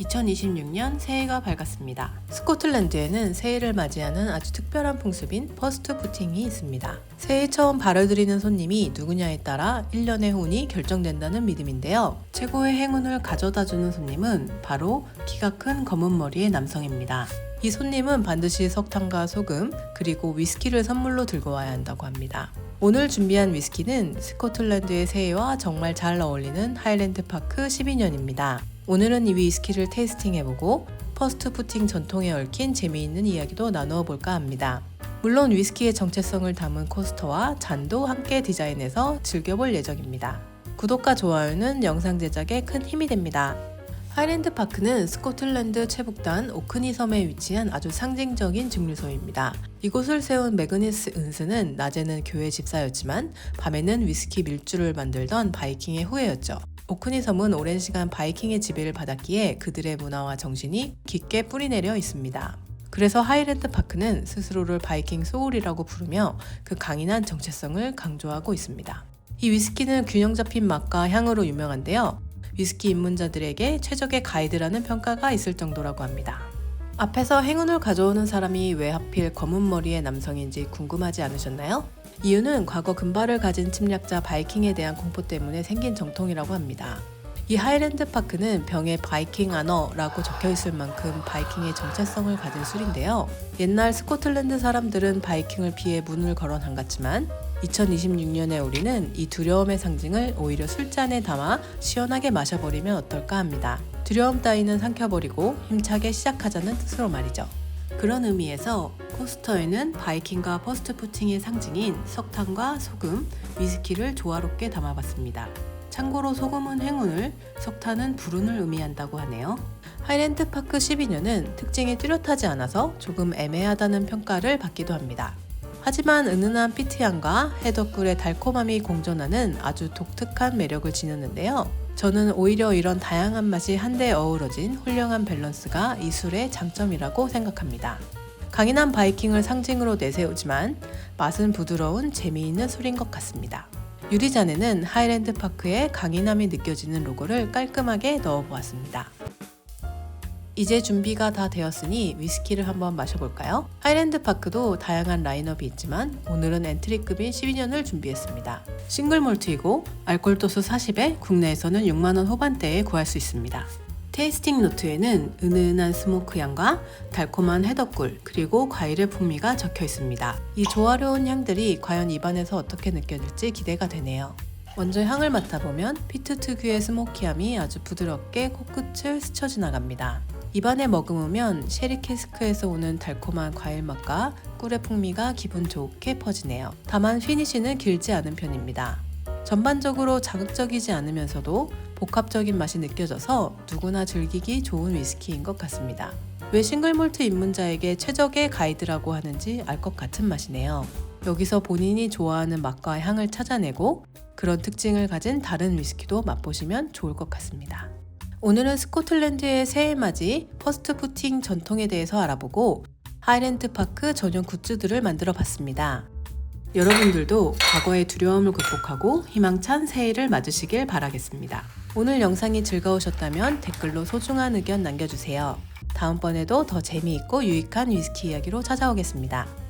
2026년 새해가 밝았습니다. 스코틀랜드에는 새해를 맞이하는 아주 특별한 풍습인 퍼스트 푸팅이 있습니다. 새해 처음 발을 들이는 손님이 누구냐에 따라 1년의 운이 결정된다는 믿음인데요. 최고의 행운을 가져다주는 손님은 바로 키가 큰 검은 머리의 남성입니다. 이 손님은 반드시 석탄과 소금 그리고 위스키를 선물로 들고 와야 한다고 합니다. 오늘 준비한 위스키는 스코틀랜드의 새해와 정말 잘 어울리는 하일랜드 파크 12년입니다. 오늘은 이 위스키를 테이스팅해보고 퍼스트 푸팅 전통에 얽힌 재미있는 이야기도 나누어 볼까 합니다. 물론 위스키의 정체성을 담은 코스터와 잔도 함께 디자인해서 즐겨볼 예정입니다. 구독과 좋아요는 영상 제작에 큰 힘이 됩니다. 하일랜드 파크는 스코틀랜드 최북단 오크니 섬에 위치한 아주 상징적인 증류소입니다. 이곳을 세운 매그니스 은스는 낮에는 교회 집사였지만 밤에는 위스키 밀주를 만들던 바이킹의 후예였죠. 오크니 섬은 오랜 시간 바이킹의 지배를 받았기에 그들의 문화와 정신이 깊게 뿌리내려 있습니다. 그래서 하일랜드 파크는 스스로를 바이킹 소울이라고 부르며 그 강인한 정체성을 강조하고 있습니다. 이 위스키는 균형 잡힌 맛과 향으로 유명한데요. 위스키 입문자들에게 최적의 가이드라는 평가가 있을 정도라고 합니다. 앞에서 행운을 가져오는 사람이 왜 하필 검은 머리의 남성인지 궁금하지 않으셨나요? 이유는 과거 금발을 가진 침략자 바이킹에 대한 공포 때문에 생긴 정통이라고 합니다. 이 하일랜드 파크는 병에 바이킹 아너라고 적혀있을 만큼 바이킹의 정체성을 가진 술인데요. 옛날 스코틀랜드 사람들은 바이킹을 피해 문을 걸어 잠갔지만 2026년에 우리는 이 두려움의 상징을 오히려 술잔에 담아 시원하게 마셔버리면 어떨까 합니다. 두려움 따위는 삼켜버리고 힘차게 시작하자는 뜻으로 말이죠. 그런 의미에서 코스터에는 바이킹과 퍼스트 푸팅의 상징인 석탄과 소금, 위스키를 조화롭게 담아봤습니다. 참고로 소금은 행운을, 석탄은 불운을 의미한다고 하네요. 하일랜드 파크 12년은 특징이 뚜렷하지 않아서 조금 애매하다는 평가를 받기도 합니다. 하지만 은은한 피트향과 해덕꿀의 달콤함이 공존하는 아주 독특한 매력을 지녔는데요. 저는 오히려 이런 다양한 맛이 한데 어우러진 훌륭한 밸런스가 이 술의 장점이라고 생각합니다. 강인한 바이킹을 상징으로 내세우지만 맛은 부드러운 재미있는 술인 것 같습니다. 유리잔에는 하일랜드 파크의 강인함이 느껴지는 로고를 깔끔하게 넣어보았습니다. 이제 준비가 다 되었으니 위스키를 한번 마셔볼까요? 하일랜드 파크도 다양한 라인업이 있지만 오늘은 엔트리급인 12년을 준비했습니다. 싱글 몰트이고 알코올 도수 40에 국내에서는 6만원 후반대에 구할 수 있습니다. 테이스팅 노트에는 은은한 스모크 향과 달콤한 해덕꿀 그리고 과일의 풍미가 적혀 있습니다. 이 조화로운 향들이 과연 입안에서 어떻게 느껴질지 기대가 되네요. 먼저 향을 맡아보면 피트 특유의 스모키함이 아주 부드럽게 코끝을 스쳐 지나갑니다. 입안에 머금으면 쉐리 캐스크에서 오는 달콤한 과일 맛과 꿀의 풍미가 기분 좋게 퍼지네요. 다만 피니쉬는 길지 않은 편입니다. 전반적으로 자극적이지 않으면서도 복합적인 맛이 느껴져서 누구나 즐기기 좋은 위스키인 것 같습니다. 왜 싱글몰트 입문자에게 최적의 가이드라고 하는지 알 것 같은 맛이네요. 여기서 본인이 좋아하는 맛과 향을 찾아내고 그런 특징을 가진 다른 위스키도 맛보시면 좋을 것 같습니다. 오늘은 스코틀랜드의 새해 맞이 퍼스트 푸팅 전통에 대해서 알아보고 하일랜드 파크 전용 굿즈들을 만들어 봤습니다. 여러분들도 과거의 두려움을 극복하고 희망찬 새해를 맞으시길 바라겠습니다. 오늘 영상이 즐거우셨다면 댓글로 소중한 의견 남겨주세요. 다음번에도 더 재미있고 유익한 위스키 이야기로 찾아오겠습니다.